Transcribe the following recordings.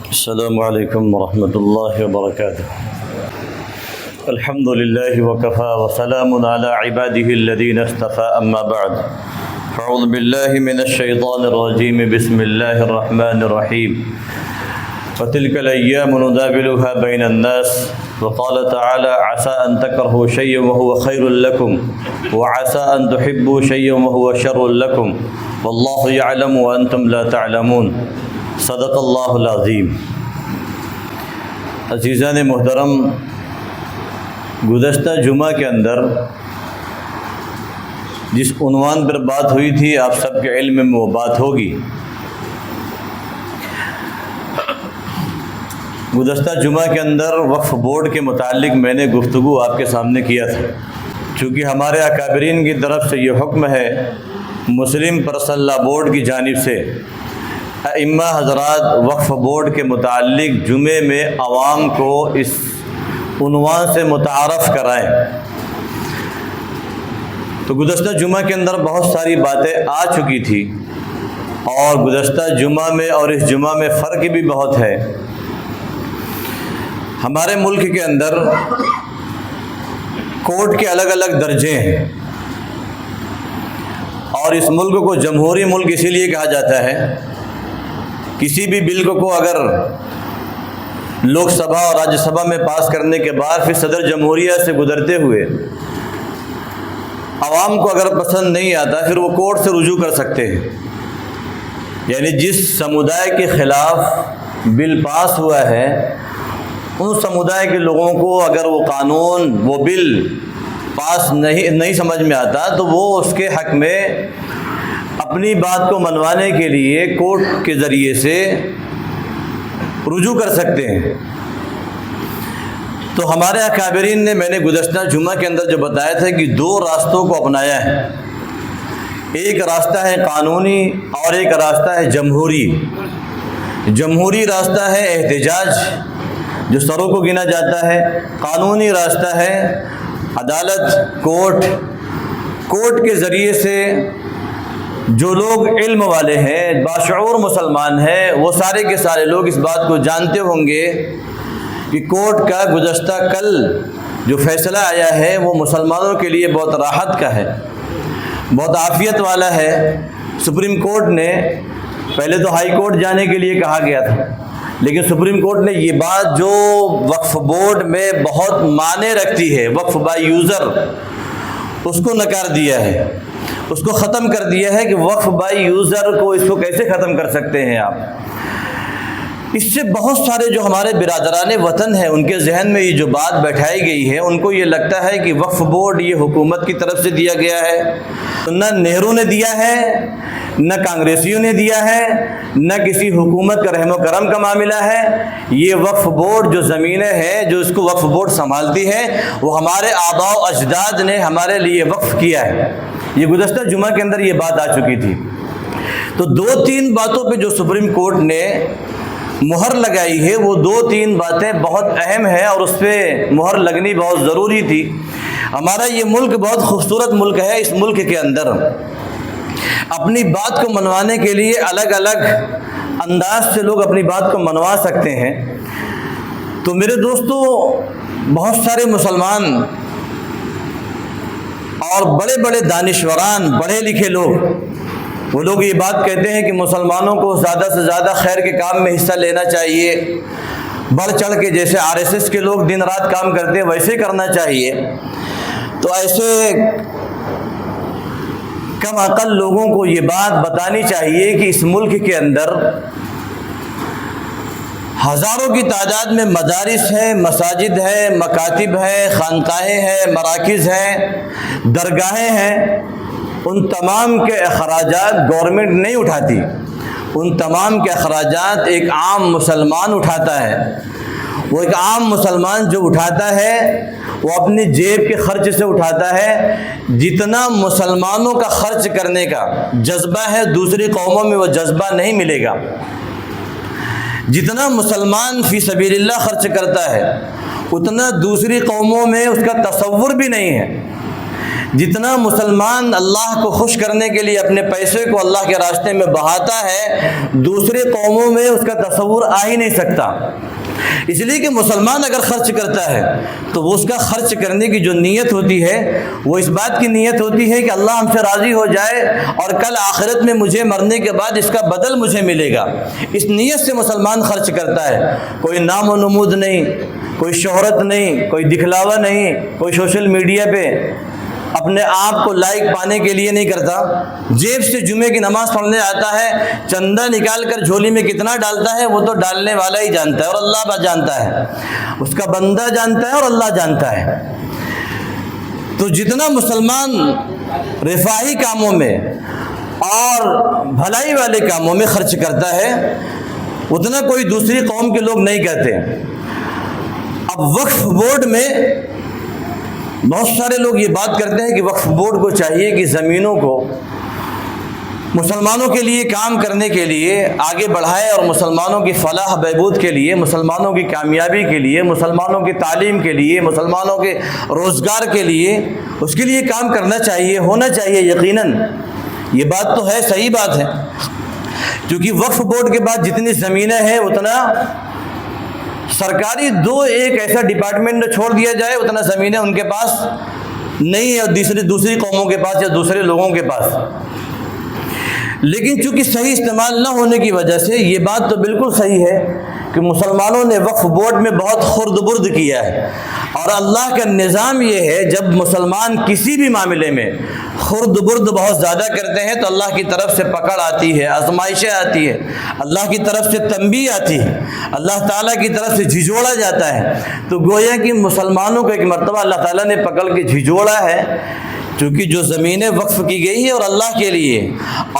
السلام علیکم ورحمۃ اللہ وبرکاتہ۔ الحمد للہ وکفی وسلام علی عباده الذین اصطفى اما بعد اعوذ باللہ من الشیطان الرجیم بسم اللہ الرحمن الرحیم وتلک الایام نداولها بین الناس وقال تعالی عسى ان تکرهوا شیئا وهو خیر لکم وعسى ان تحبوا شیئا وهو شر لکم واللہ یعلم وانتم لا تعلمون صدق اللہ العظیم۔ عزیزان محترم، گزشتہ جمعہ کے اندر جس عنوان پر بات ہوئی تھی آپ سب کے علم میں وہ بات ہوگی۔ گزشتہ جمعہ کے اندر وقف بورڈ کے متعلق میں نے گفتگو آپ کے سامنے کیا تھا، چونکہ ہمارے اکابرین کی طرف سے یہ حکم ہے مسلم پرسنل لا بورڈ کی جانب سے ائمہ حضرات وقف بورڈ کے متعلق جمعے میں عوام کو اس عنوان سے متعارف کرائیں۔ تو گزشتہ جمعہ کے اندر بہت ساری باتیں آ چکی تھی، اور گزشتہ جمعہ میں اور اس جمعہ میں فرق بھی بہت ہے۔ ہمارے ملک کے اندر کورٹ کے الگ الگ درجے ہیں، اور اس ملک کو جمہوری ملک اسی لیے کہا جاتا ہے۔ کسی بھی بل کو اگر لوک سبھا اور راجیہ سبھا میں پاس کرنے کے بعد پھر صدر جمہوریہ سے گزرتے ہوئے عوام کو اگر پسند نہیں آتا پھر وہ کورٹ سے رجوع کر سکتے ہیں، یعنی جس سمودائے کے خلاف بل پاس ہوا ہے ان سمودائے کے لوگوں کو اگر وہ قانون وہ بل پاس نہیں سمجھ میں آتا تو وہ اس کے حق میں اپنی بات کو منوانے کے لیے کورٹ کے ذریعے سے رجوع کر سکتے ہیں۔ تو ہمارے اکابرین نے میں نے گزشتہ جمعہ کے اندر جو بتایا تھا کہ دو راستوں کو اپنایا ہے، ایک راستہ ہے قانونی اور ایک راستہ ہے جمہوری۔ جمہوری راستہ ہے احتجاج جو سروں کو گنا جاتا ہے، قانونی راستہ ہے عدالت کورٹ کے ذریعے سے جو لوگ علم والے ہیں باشعور مسلمان ہیں وہ سارے کے سارے لوگ اس بات کو جانتے ہوں گے کہ کورٹ کا گزشتہ کل جو فیصلہ آیا ہے وہ مسلمانوں کے لیے بہت راحت کا ہے، بہت عافیت والا ہے۔ سپریم کورٹ نے پہلے تو ہائی کورٹ جانے کے لیے کہا گیا تھا، لیکن سپریم کورٹ نے یہ بات جو وقف بورڈ میں بہت معنی رکھتی ہے، وقف بائی یوزر، اس کو نکار دیا ہے، اس کو ختم کر دیا ہے کہ وقف بائی یوزر کو اس کو کیسے ختم کر سکتے ہیں آپ۔ اس سے بہت سارے جو ہمارے برادران وطن ہیں ان کے ذہن میں یہ جو بات بیٹھائی گئی ہے، ان کو یہ لگتا ہے کہ وقف بورڈ یہ حکومت کی طرف سے دیا گیا ہے، نہ نہرو نے دیا ہے، نہ کانگریسیوں نے دیا ہے، نہ کسی حکومت کا رحم و کرم کا معاملہ ہے۔ یہ وقف بورڈ جو زمینیں ہیں جو اس کو وقف بورڈ سنبھالتی ہے وہ ہمارے آباء و اجداد نے ہمارے لیے وقف کیا ہے۔ یہ گزشتہ جمعہ کے اندر یہ بات آ چکی تھی۔ تو دو تین باتوں پہ جو سپریم کورٹ نے مہر لگائی ہے وہ دو تین باتیں بہت اہم ہیں، اور اس پہ مہر لگنی بہت ضروری تھی۔ ہمارا یہ ملک بہت خوبصورت ملک ہے، اس ملک کے اندر اپنی بات کو منوانے کے لیے الگ الگ انداز سے لوگ اپنی بات کو منوا سکتے ہیں۔ تو میرے دوستو، بہت سارے مسلمان اور بڑے بڑے دانشوران، پڑھے لکھے لوگ، وہ لوگ یہ بات کہتے ہیں کہ مسلمانوں کو زیادہ سے زیادہ خیر کے کام میں حصہ لینا چاہیے، بڑھ چڑھ کے جیسے RSS کے لوگ دن رات کام کرتے ہیں ویسے کرنا چاہیے۔ تو ایسے کم عقل لوگوں کو یہ بات بتانی چاہیے کہ اس ملک کے اندر ہزاروں کی تعداد میں مدارس ہیں، مساجد ہیں، مکاتب ہیں، خانقاہیں ہیں، مراکز ہیں، درگاہیں ہیں۔ ان تمام کے اخراجات گورنمنٹ نہیں اٹھاتی، ان تمام کے اخراجات ایک عام مسلمان اٹھاتا ہے۔ وہ ایک عام مسلمان جو اٹھاتا ہے وہ اپنی جیب کے خرچ سے اٹھاتا ہے۔ جتنا مسلمانوں کا خرچ کرنے کا جذبہ ہے دوسری قوموں میں وہ جذبہ نہیں ملے گا۔ جتنا مسلمان فی سبیل اللہ خرچ کرتا ہے اتنا دوسری قوموں میں اس کا تصور بھی نہیں ہے۔ جتنا مسلمان اللہ کو خوش کرنے کے لیے اپنے پیسے کو اللہ کے راستے میں بہاتا ہے، دوسرے قوموں میں اس کا تصور آ ہی نہیں سکتا۔ اس لیے کہ مسلمان اگر خرچ کرتا ہے تو وہ اس کا خرچ کرنے کی جو نیت ہوتی ہے وہ اس بات کی نیت ہوتی ہے کہ اللہ ہم سے راضی ہو جائے اور کل آخرت میں مجھے مرنے کے بعد اس کا بدل مجھے ملے گا۔ اس نیت سے مسلمان خرچ کرتا ہے، کوئی نام و نمود نہیں، کوئی شہرت نہیں، کوئی دکھلاوا نہیں، کوئی سوشل میڈیا پہ اپنے آپ کو لائک پانے کے لیے نہیں کرتا۔ جیب سے جمعے کی نماز پڑھنے آتا ہے، چندہ نکال کر جھولی میں کتنا ڈالتا ہے وہ تو ڈالنے والا ہی جانتا ہے اور اللہ جانتا ہے، اس کا بندہ جانتا ہے اور اللہ جانتا ہے۔ تو جتنا مسلمان رفاہی کاموں میں اور بھلائی والے کاموں میں خرچ کرتا ہے اتنا کوئی دوسری قوم کے لوگ نہیں کرتے۔ اب وقف بورڈ میں بہت سارے لوگ یہ بات کرتے ہیں کہ وقف بورڈ کو چاہیے کہ زمینوں کو مسلمانوں کے لیے کام کرنے کے لیے آگے بڑھائے اور مسلمانوں کی فلاح بہبود کے لیے، مسلمانوں کی کامیابی کے لیے، مسلمانوں کی تعلیم کے لیے، مسلمانوں کے روزگار کے لیے اس کے لیے کام کرنا چاہیے، ہونا چاہیے۔ یقیناً یہ بات تو ہے، صحیح بات ہے، کیونکہ وقف بورڈ کے بعد جتنی زمینیں ہیں اتنا سرکاری ایک ایسا ڈپارٹمنٹ چھوڑ دیا جائے اتنا زمینیں ان کے پاس نہیں ہے، اور دوسری قوموں کے پاس یا دوسرے لوگوں کے پاس۔ لیکن چونکہ صحیح استعمال نہ ہونے کی وجہ سے یہ بات تو بالکل صحیح ہے کہ مسلمانوں نے وقف بورڈ میں بہت خرد برد کیا ہے، اور اللہ کا نظام یہ ہے جب مسلمان کسی بھی معاملے میں خرد برد بہت زیادہ کرتے ہیں تو اللہ کی طرف سے پکڑ آتی ہے، آزمائشیں آتی ہے، اللہ کی طرف سے تنبیہ آتی ہے، اللہ تعالیٰ کی طرف سے جھجھوڑا جاتا ہے۔ تو گویا کہ مسلمانوں کو ایک مرتبہ اللہ تعالیٰ نے پکڑ کے جھجھوڑا ہے، کیونکہ جو زمینیں وقف کی گئی ہے اور اللہ کے لیے،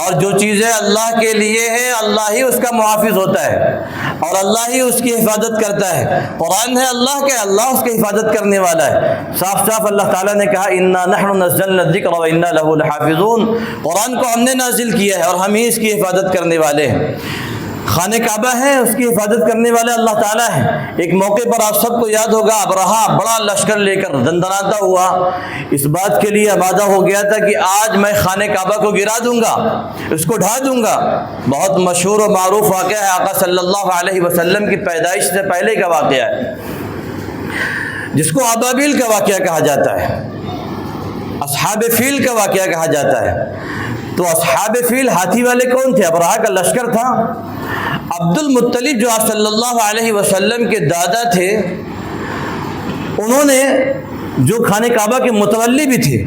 اور جو چیزیں اللہ کے لیے ہیں اللہ ہی اس کا محافظ ہوتا ہے اور اللہ ہی اس کی حفاظت کرتا ہے۔ قرآن ہے اللہ کے، اللہ اس کی حفاظت کرنے والا ہے۔ صاف صاف اللہ تعالیٰ نے کہا انا نحن نزلنا الذکر وانا لہ لحافظون، قرآن کو ہم نے نازل کیا ہے اور ہم ہی اس کی حفاظت کرنے والے ہیں۔ خانہ کعبہ ہے، اس کی حفاظت کرنے والے اللہ تعالیٰ ہے۔ ایک موقع پر آپ سب کو یاد ہوگا ابرہا بڑا لشکر لے کر دندناتا ہوا اس بات کے لیے آمادہ ہو گیا تھا کہ آج میں خانہ کعبہ کو گرا دوں گا، اس کو ڈھا دوں گا۔ بہت مشہور و معروف واقعہ ہے، آقا صلی اللہ علیہ وسلم کی پیدائش سے پہلے کا واقعہ ہے، جس کو ابابیل کا واقعہ کہا جاتا ہے، اصحاب فیل کا واقعہ کہا جاتا ہے۔ تو اصحاب فیل ہاتھی والے کون تھے؟ ابرہا کا لشکر تھا۔ عبد المطلب جو آپ صلی اللہ علیہ وسلم کے دادا تھے، انہوں نے جو خانہ کعبہ کے متولی بھی تھے،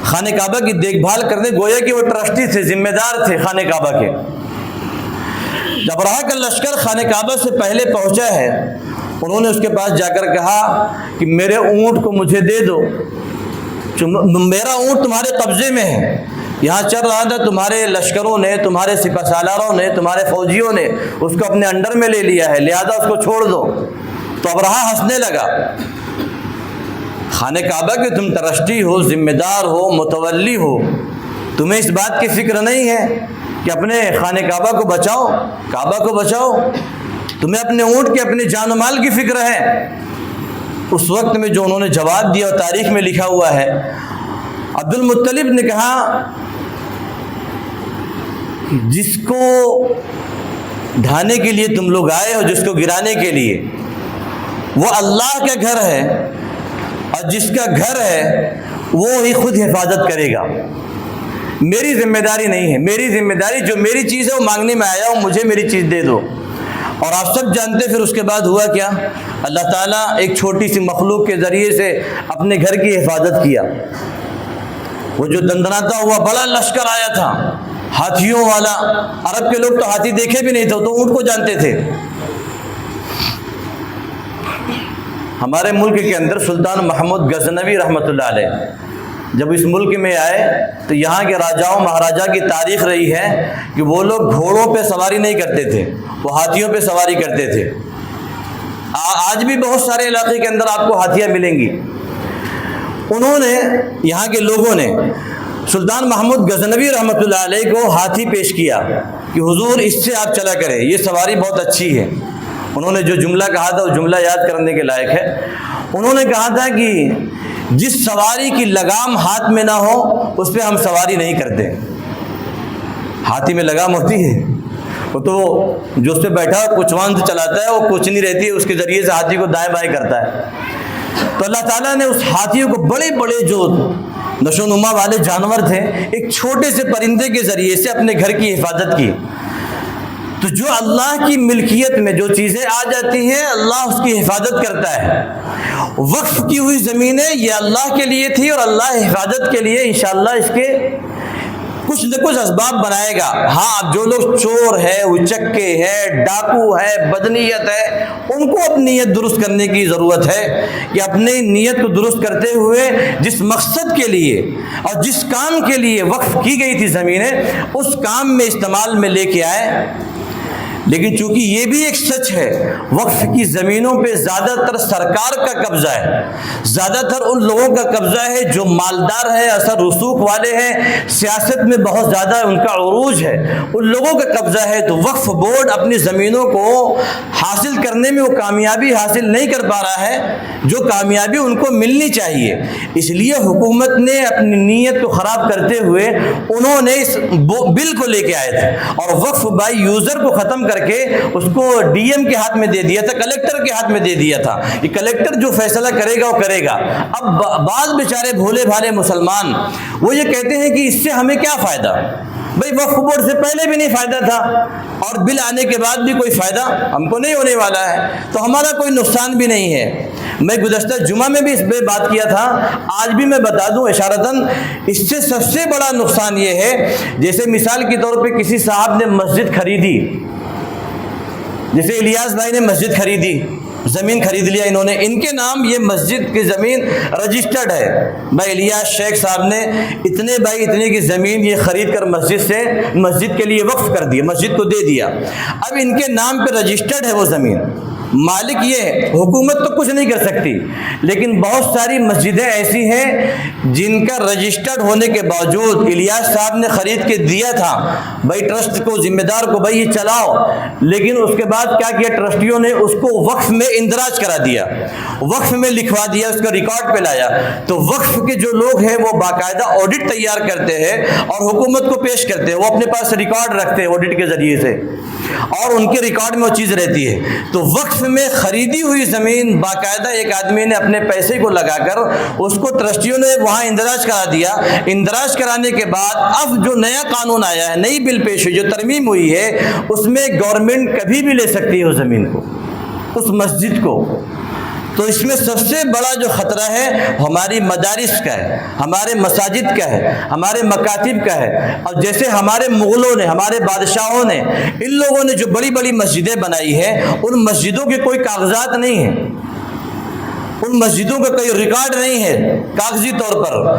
خانہ کعبہ کی دیکھ بھال کرنے، گویا کہ وہ ٹرسٹی تھے، ذمہ دار تھے خانہ کعبہ کے۔ جب ابرہا کا لشکر خانہ کعبہ سے پہلے پہنچا ہے، انہوں نے اس کے پاس جا کر کہا کہ میرے اونٹ کو مجھے دے دو، میرا اونٹ تمہارے قبضے میں ہے، یہاں چل رہا تھا، تمہارے لشکروں نے، تمہارے سپہ سالاروں نے، تمہارے فوجیوں نے اس کو اپنے انڈر میں لے لیا ہے، لہذا اس کو چھوڑ دو۔ تو ابرہا ہنسنے لگا، خانہ کعبہ کے تم ٹرسٹی ہو، ذمہ دار ہو، متولی ہو، تمہیں اس بات کی فکر نہیں ہے کہ اپنے خانہ کعبہ کو بچاؤ، کعبہ کو بچاؤ، تمہیں اپنے اونٹ کے، اپنے جان و مال کی فکر ہے۔ اس وقت میں جو انہوں نے جواب دیا اور تاریخ میں لکھا ہوا ہے، عبد المطلب نے کہا جس کو ڈھانے کے لیے تم لوگ آئے ہو، جس کو گرانے کے لیے، وہ اللہ کا گھر ہے، اور جس کا گھر ہے وہ ہی خود حفاظت کرے گا، میری ذمہ داری نہیں ہے۔ میری ذمہ داری جو میری چیز ہے وہ مانگنے میں آیا ہوں، مجھے میری چیز دے دو۔ اور آپ سب جانتے پھر اس کے بعد ہوا کیا؟ اللہ تعالیٰ ایک چھوٹی سی مخلوق کے ذریعے سے اپنے گھر کی حفاظت کیا۔ وہ جو دندناتا ہوا بڑا لشکر آیا تھا، ہاتھیوں والا، عرب کے لوگ تو ہاتھی دیکھے بھی نہیں تھے، تو اونٹ کو جانتے تھے۔ ہمارے ملک کے اندر سلطان محمود غزنوی رحمۃ اللہ علیہ جب اس ملک میں آئے تو یہاں کے راجاؤں مہاراجا کی تاریخ رہی ہے کہ وہ لوگ گھوڑوں پہ سواری نہیں کرتے تھے، وہ ہاتھیوں پہ سواری کرتے تھے۔ آج بھی بہت سارے علاقے کے اندر آپ کو ہاتھیاں ملیں گی۔ انہوں نے، یہاں کے لوگوں نے سلطان محمود غزنوی رحمۃ اللہ علیہ کو ہاتھی پیش کیا کہ حضور اس سے آپ چلا کریں، یہ سواری بہت اچھی ہے۔ انہوں نے جو جملہ کہا تھا وہ جملہ یاد کرنے کے لائق ہے۔ انہوں نے کہا تھا کہ جس سواری کی لگام ہاتھ میں نہ ہو اس پہ ہم سواری نہیں کرتے۔ ہاتھی میں لگام ہوتی ہے، وہ تو جو اس پہ بیٹھا کچوان سے چلاتا ہے، وہ کچنی رہتی ہے، اس کے ذریعے سے ہاتھی کو دائیں بائیں کرتا ہے۔ تو اللہ تعالیٰ نے اس ہاتھیوں کو بڑے بڑے جو نشو نما والے جانور تھے، ایک چھوٹے سے پرندے کے ذریعے سے اپنے گھر کی حفاظت کی۔ تو جو اللہ کی ملکیت میں جو چیزیں آ جاتی ہیں اللہ اس کی حفاظت کرتا ہے۔ وقف کی ہوئی زمینیں یہ اللہ کے لیے تھی اور اللہ حفاظت کے لیے انشاءاللہ اس کے کچھ نہ کچھ اسباب بنائے گا۔ ہاں اب جو لوگ چور ہے، اچکے ہے، ڈاکو ہے، بدنیت ہے، ان کو اپنی نیت درست کرنے کی ضرورت ہے کہ اپنی نیت کو درست کرتے ہوئے جس مقصد کے لیے اور جس کام کے لیے وقف کی گئی تھی زمینیں اس کام میں استعمال میں لے کے آئے۔ لیکن چونکہ یہ بھی ایک سچ ہے، وقف کی زمینوں پہ زیادہ تر سرکار کا قبضہ ہے، زیادہ تر ان لوگوں کا قبضہ ہے جو مالدار ہے، اثر رسوخ والے ہیں، سیاست میں بہت زیادہ ان کا عروج ہے، ان لوگوں کا قبضہ ہے۔ تو وقف بورڈ اپنی زمینوں کو حاصل کرنے میں وہ کامیابی حاصل نہیں کر پا رہا ہے جو کامیابی ان کو ملنی چاہیے۔ اس لیے حکومت نے اپنی نیت کو خراب کرتے ہوئے انہوں نے اس بل کو لے کے آئے تھے اور وقف بائی یوزر کو ختم کر کے اس کو ڈی ایم کے ہاتھ میں دے دیا تھا، کلیکٹر کے ہاتھ میں دے دیا تھا کہ کلیکٹر جو فیصلہ کرے گا وہ کرے گا۔ اب بعض بیچارے بھولے بھالے مسلمان وہ یہ کہتے ہیں کہ اس سے ہمیں کیا فائدہ؟ بھئی وقف بورڈ سے پہلے بھی نہیں فائدہ تھا اور بل آنے کے بعد بھی کوئی فائدہ ہم کو نہیں ہونے والا ہے، تو ہمارا کوئی نقصان بھی نہیں ہے۔ میں گزشتہ جمعہ میں بھی اس پہ بات کیا تھا، آج بھی میں بتا دوں اشارتاً، اس سے سب سے بڑا نقصان یہ ہے جیسے مثال کے طور پہ کسی صاحب نے مسجد خریدی، جیسے الیاس بھائی نے مسجد خریدی، زمین خرید لیا انہوں نے، ان کے نام یہ مسجد کی زمین رجسٹرڈ ہے، بھائی الیاس شیخ صاحب نے اتنے بائی اتنے کی زمین یہ خرید کر مسجد کے لیے وقف کر دیا، مسجد کو دے دیا۔ اب ان کے نام پہ رجسٹرڈ ہے وہ زمین، مالک یہ ہے، حکومت تو کچھ نہیں کر سکتی، لیکن بہت ساری مسجدیں ایسی ہیں جن کا رجسٹرڈ ہونے کے باوجود الیاس صاحب نے خرید کے دیا تھا بھائی ٹرسٹ کو، ذمہ دار کو، بھائی یہ چلاؤ، لیکن اس کے بعد کیا کیا ٹرسٹیوں نے اس کو وقف میں اندراج کرا دیا، وقف میں لکھوا دیا، اس کا ریکارڈ پہ لایا۔ تو وقف کے جو لوگ ہیں وہ باقاعدہ آڈٹ تیار کرتے ہیں اور حکومت کو پیش کرتے ہیں، وہ اپنے پاس ریکارڈ رکھتے ہیں آڈٹ کے ذریعے سے اور ان کے ریکارڈ میں وہ چیز رہتی ہے۔ تو وقف میں خریدی ہوئی زمین باقاعدہ ایک آدمی نے اپنے پیسے کو لگا کر اس کو ٹرسٹیوں نے وہاں اندراج کرا دیا، اندراج کرانے کے بعد اب جو نیا قانون آیا ہے، نئی بل پیش ہوئی جو ترمیم ہوئی ہے، اس میں گورنمنٹ کبھی بھی لے سکتی ہے اس زمین کو، اس مسجد کو۔ تو اس میں سب سے بڑا جو خطرہ ہے ہماری مدارس کا ہے، ہمارے مساجد کا ہے، ہمارے مکاتب کا ہے۔ اور جیسے ہمارے مغلوں نے، ہمارے بادشاہوں نے، ان لوگوں نے جو بڑی بڑی مسجدیں بنائی ہیں، ان مسجدوں کے کوئی کاغذات نہیں ہیں، ان مسجدوں کا کوئی ریکارڈ نہیں ہے کاغذی طور پر۔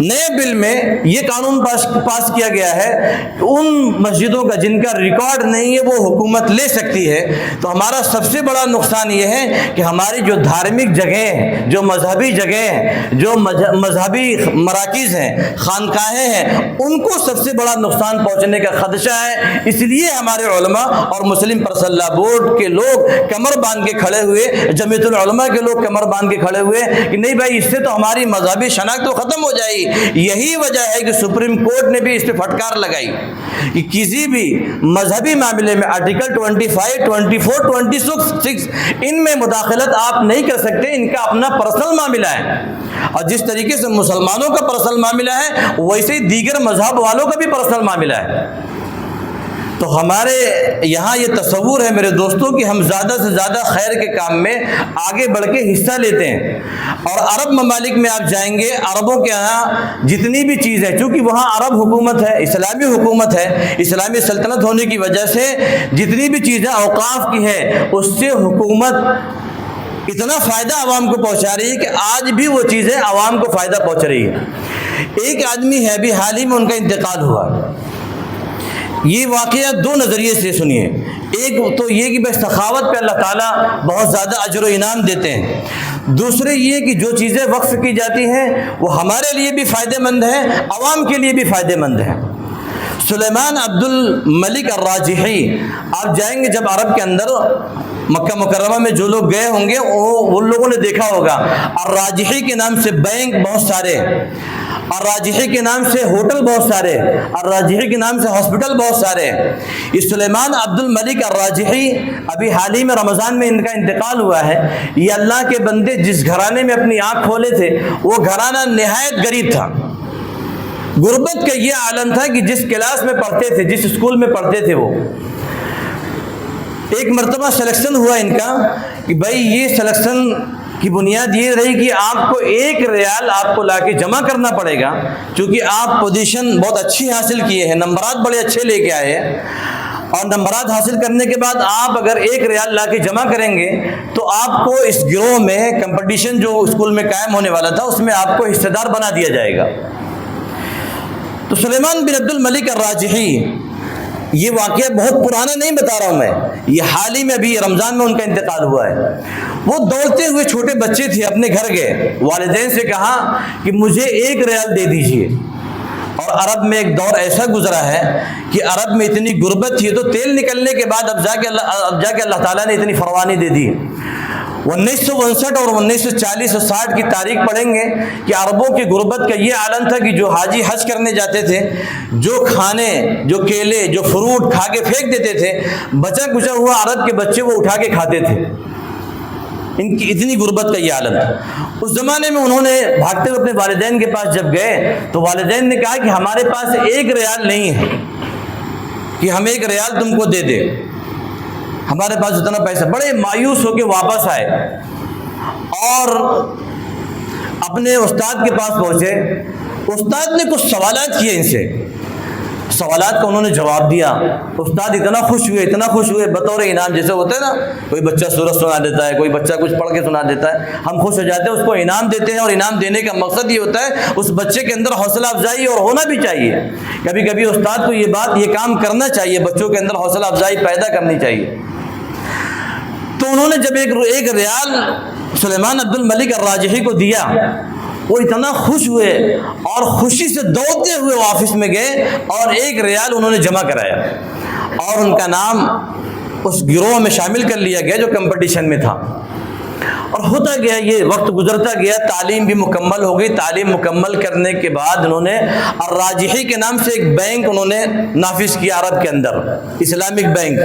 نئے بل میں یہ قانون پاس کیا گیا ہے کہ ان مسجدوں کا جن کا ریکارڈ نہیں ہے وہ حکومت لے سکتی ہے۔ تو ہمارا سب سے بڑا نقصان یہ ہے کہ ہماری جو دھارمک جگہیں ہیں، جو مذہبی جگہیں ہیں، جو مذہبی مراکز ہیں، خانقاہیں ہیں، ان کو سب سے بڑا نقصان پہنچنے کا خدشہ ہے۔ اس لیے ہمارے علماء اور مسلم پرسنل لاء بورڈ کے لوگ کمر باندھ کے کھڑے ہوئے، جمعیت العلماء کے لوگ کمر باندھ کے کھڑے ہوئے کہ نہیں بھائی اس سے تو ہماری مذہبی شناخت تو ختم ہو جائے گی۔ یہی وجہ ہے کہ سپریم کورٹ نے بھی اس پہ پھٹکار لگائی کہ کسی بھی مذہبی معاملے میں آرٹیکل 25, 24, 26 ان میں مداخلت آپ نہیں کر سکتے، ان کا اپنا پرسنل معاملہ ہے۔ اور جس طریقے سے مسلمانوں کا پرسنل معاملہ ہے ویسے ہی دیگر مذہب والوں کا بھی پرسنل معاملہ ہے۔ تو ہمارے یہاں یہ تصور ہے میرے دوستوں کہ ہم زیادہ سے زیادہ خیر کے کام میں آگے بڑھ کے حصہ لیتے ہیں۔ اور عرب ممالک میں آپ جائیں گے، عربوں کے یہاں جتنی بھی چیز ہے، چونکہ وہاں عرب حکومت ہے، اسلامی حکومت ہے، اسلامی سلطنت ہونے کی وجہ سے جتنی بھی چیزیں اوقاف کی ہے اس سے حکومت اتنا فائدہ عوام کو پہنچا رہی ہے کہ آج بھی وہ چیزیں عوام کو فائدہ پہنچ رہی ہے۔ ایک آدمی ہے ابھی حال ہی میں ان کا انتقال ہوا، یہ واقعہ دو نظریے سے سنیے۔ ایک تو یہ کہ بس سخاوت پہ اللہ تعالیٰ بہت زیادہ اجر و انعام دیتے ہیں، دوسرے یہ کہ جو چیزیں وقف کی جاتی ہیں وہ ہمارے لیے بھی فائدہ مند ہیں، عوام کے لیے بھی فائدہ مند ہیں۔ سلیمان عبد الملک الراجحی، آپ جائیں گے جب عرب کے اندر مکہ مکرمہ میں جو لوگ گئے ہوں گے ان لوگوں نے دیکھا ہوگا الراجحی کے نام سے بینک بہت سارے، الراجحی کے نام سے ہوٹل بہت سارے، الراجحی کے نام سے ہاسپٹل بہت سارے۔ یہ سلیمان عبد الملک الراجحی، ابھی حال ہی میں رمضان میں ان کا انتقال ہوا ہے۔ یہ اللہ کے بندے جس گھرانے میں اپنی آنکھ کھولے تھے وہ گھرانہ نہایت غریب تھا۔ غربت کا یہ عالم تھا کہ جس کلاس میں پڑھتے تھے، جس اسکول میں پڑھتے تھے، وہ ایک مرتبہ سلیکشن ہوا ان کا کہ بھائی یہ سلیکشن کی بنیاد یہ رہی کہ آپ کو 1 ریال آپ کو لا کے جمع کرنا پڑے گا، چونکہ آپ پوزیشن بہت اچھی حاصل کیے ہیں، نمبرات بڑے اچھے لے کے آئے ہیں، اور نمبرات حاصل کرنے کے بعد آپ اگر 1 ریال لا کے جمع کریں گے تو آپ کو اس گروہ میں کمپٹیشن جو اسکول میں قائم ہونے والا تھا اس میں آپ کو حصہ دار بنا دیا جائے گا۔ تو سلیمان بن عبد الملک الراجحی، یہ واقعہ بہت پرانا نہیں بتا رہا ہوں میں، یہ حال ہی میں ابھی رمضان میں ان کا انتقال ہوا ہے۔ وہ دوڑتے ہوئے چھوٹے بچے تھے، اپنے گھر گئے، والدین سے کہا کہ مجھے 1 ریال دے دیجئے۔ اور عرب میں ایک دور ایسا گزرا ہے کہ عرب میں اتنی غربت تھی تو تیل نکلنے کے بعد اب جا کے اللہ تعالیٰ نے اتنی فروانی دے دی۔ 1959 اور 1940 اور 60 کی تاریخ پڑھیں گے کہ عربوں کی غربت کا یہ عالم تھا کہ جو حاجی حج کرنے جاتے تھے، جو کھانے، جو کیلے، جو فروٹ کھا کے پھینک دیتے تھے، بچا کچا ہوا عرب کے بچے وہ اٹھا کے کھاتے تھے۔ ان کی اتنی غربت کا یہ عالم تھا۔ اس زمانے میں انہوں نے بھاگتے ہوئے اپنے والدین کے پاس جب گئے تو والدین نے کہا کہ ہمارے پاس 1 ریال نہیں ہے کہ ہم 1 ریال تم کو دے دے، ہمارے پاس اتنا پیسہ۔ بڑے مایوس ہو کے واپس آئے اور اپنے استاد کے پاس پہنچے۔ استاد نے کچھ سوالات کیے ان سے، سوالات کا انہوں نے جواب دیا۔ استاد اتنا خوش ہوئے بطور انعام، جیسے ہوتا ہے نا کوئی بچہ سورت سنا دیتا ہے، کوئی بچہ کچھ پڑھ کے سنا دیتا ہے، ہم خوش ہو جاتے ہیں، اس کو انعام دیتے ہیں، اور انعام دینے کا مقصد یہ ہوتا ہے اس بچے کے اندر حوصلہ افزائی، اور ہونا بھی چاہیے۔ کبھی کبھی استاد کو یہ کام کرنا چاہیے، بچوں کے اندر حوصلہ افزائی پیدا کرنی چاہیے۔ تو انہوں نے جب 1 ریال سلیمان عبد الملک الراجحی کو دیا، وہ اتنا خوش ہوئے اور خوشی سے دوڑتے ہوئے آفس میں گئے اور 1 ریال انہوں نے جمع کرایا اور ان کا نام اس گروہ میں شامل کر لیا گیا جو کمپٹیشن میں تھا۔ اور ہوتا گیا، یہ وقت گزرتا گیا، تعلیم بھی مکمل ہو گئی۔ تعلیم مکمل کرنے کے بعد انہوں نے الراجحی کے نام سے ایک بینک انہوں نے نافذ کیا عرب کے اندر، اسلامک بینک۔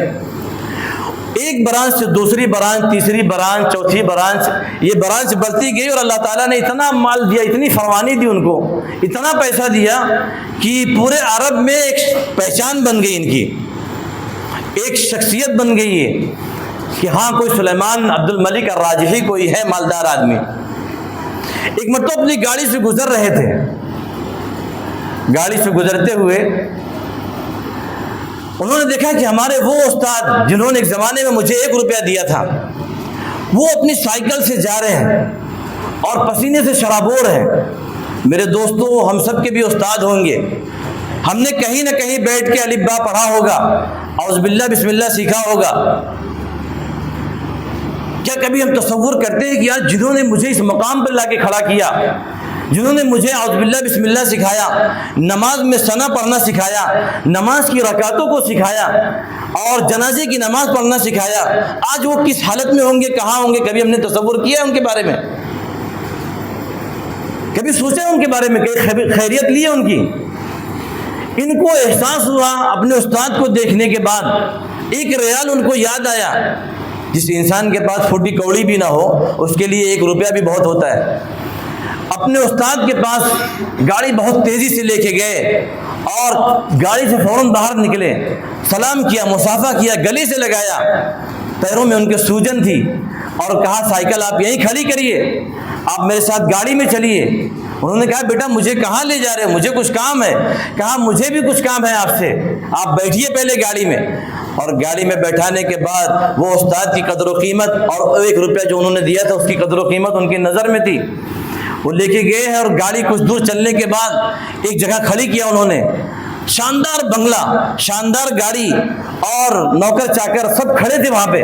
ایک برانچ سے دوسری برانچ، تیسری برانچ، چوتھی برانچ، یہ برانچ بڑھتی گئی، اور اللہ تعالیٰ نے اتنا مال دیا، اتنی فروانی دی ان کو، اتنا پیسہ دیا کہ پورے عرب میں ایک پہچان بن گئی، ان کی ایک شخصیت بن گئی ہے کہ ہاں کوئی سلیمان عبد الملک الراجحی کوئی ہے مالدار آدمی۔ ایک مرتبہ اپنی گاڑی سے گزر رہے تھے، گاڑی سے گزرتے ہوئے انہوں نے دیکھا کہ ہمارے وہ استاد جنہوں نے ایک زمانے میں مجھے 1 روپیہ دیا تھا، وہ اپنی سائیکل سے جا رہے ہیں اور پسینے سے شرابور ہیں۔ میرے دوستوں، ہم سب کے بھی استاد ہوں گے، ہم نے کہیں نہ کہیں بیٹھ کے الف با پڑھا ہوگا، اعوذ باللہ بسم اللہ سیکھا ہوگا۔ کیا کبھی ہم تصور کرتے ہیں کہ آج جنہوں نے مجھے اس مقام پر لا کے کھڑا کیا، جنہوں نے مجھے اعوذ باللہ بسم اللہ سکھایا، نماز میں ثنا پڑھنا سکھایا، نماز کی رکعتوں کو سکھایا اور جنازے کی نماز پڑھنا سکھایا، آج وہ کس حالت میں ہوں گے، کہاں ہوں گے؟ کبھی ہم نے تصور کیا ان کے بارے میں؟ کبھی سوچا ان کے بارے میں کہ خیریت لی ہے ان کی؟ ان کو احساس ہوا اپنے استاد کو دیکھنے کے بعد، 1 ریال ان کو یاد آیا۔ جس انسان کے پاس فوٹی کوڑی بھی نہ ہو اس کے لیے 1 روپیہ بھی بہت ہوتا ہے۔ اپنے استاد کے پاس گاڑی بہت تیزی سے لے کے گئے اور گاڑی سے فوراً باہر نکلے، سلام کیا، مصافحہ کیا، گلے سے لگایا، پیروں میں ان کے سوجن تھی، اور کہا سائیکل آپ یہیں کھڑی کریے، آپ میرے ساتھ گاڑی میں چلیے۔ انہوں نے کہا بیٹا مجھے کہاں لے جا رہے ہیں، مجھے کچھ کام ہے۔ کہا مجھے بھی کچھ کام ہے آپ سے، آپ بیٹھیے پہلے گاڑی میں۔ اور گاڑی میں بیٹھانے کے بعد وہ استاد کی قدر و قیمت اور 1 روپیہ جو انہوں نے دیا تھا اس کی قدر و قیمت ان کی نظر میں تھی، وہ لے کے گئے ہیں۔ اور گاڑی کچھ دور چلنے کے بعد ایک جگہ کھڑی کیا انہوں نے، شاندار بنگلہ، شاندار گاڑی اور نوکر چاکر سب کھڑے تھے وہاں پہ۔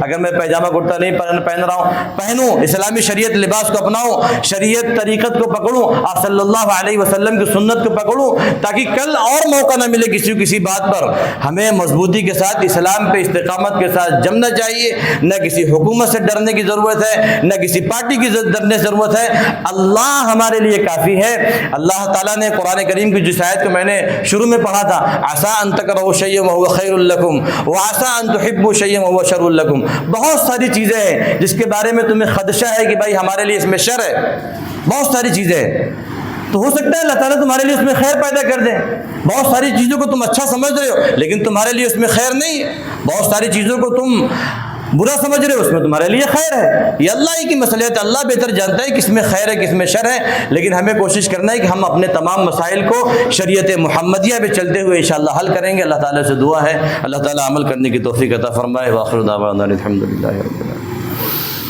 اگر میں پیجامہ کرتا نہیں پہن رہا ہوں پہنوں، اسلامی شریعت لباس کو اپناؤں، شریعت طریقت کو پکڑوں، آپ صلی اللہ علیہ وسلم کی سنت کو پکڑوں، تاکہ کل اور موقع نہ ملے کسی بات پر۔ ہمیں مضبوطی کے ساتھ اسلام پہ استقامت کے ساتھ جمنا چاہیے، نہ کسی حکومت سے ڈرنے کی ضرورت ہے، نہ کسی پارٹی کی ڈرنے کی ضرورت ہے۔ اللہ ہمارے لیے کافی ہے۔ اللہ تعالیٰ نے قرآن کریم کی جس آیت کو میں نے شروع میں پڑھا تھا، عسیٰ ان تکرہوا شیئا وہو خیر لکم وعسیٰ ان تحبوا شیئا وہو شر لکم، بہت ساری چیزیں ہیں جس کے بارے میں تمہیں خدشہ ہے کہ بھائی ہمارے لیے اس میں شر ہے، بہت ساری چیزیں ہیں، تو ہو سکتا ہے اللہ تعالیٰ تمہارے لیے اس میں خیر پیدا کر دے۔ بہت ساری چیزوں کو تم اچھا سمجھ رہے ہو لیکن تمہارے لیے اس میں خیر نہیں ہے، بہت ساری چیزوں کو تم برا سمجھ رہے ہو اس میں تمہارے لیے خیر ہے۔ یہ اللہ ہی کی مصلحت، اللہ بہتر جانتا ہے کس میں خیر ہے کس میں شر ہے، لیکن ہمیں کوشش کرنا ہے کہ ہم اپنے تمام مسائل کو شریعت محمدیہ پہ چلتے ہوئے انشاءاللہ حل کریں گے۔ اللہ تعالیٰ سے دعا ہے اللہ تعالیٰ عمل کرنے کی توفیق عطا فرمائے۔ وآخر دعوانا الحمدللہ رب العالمین۔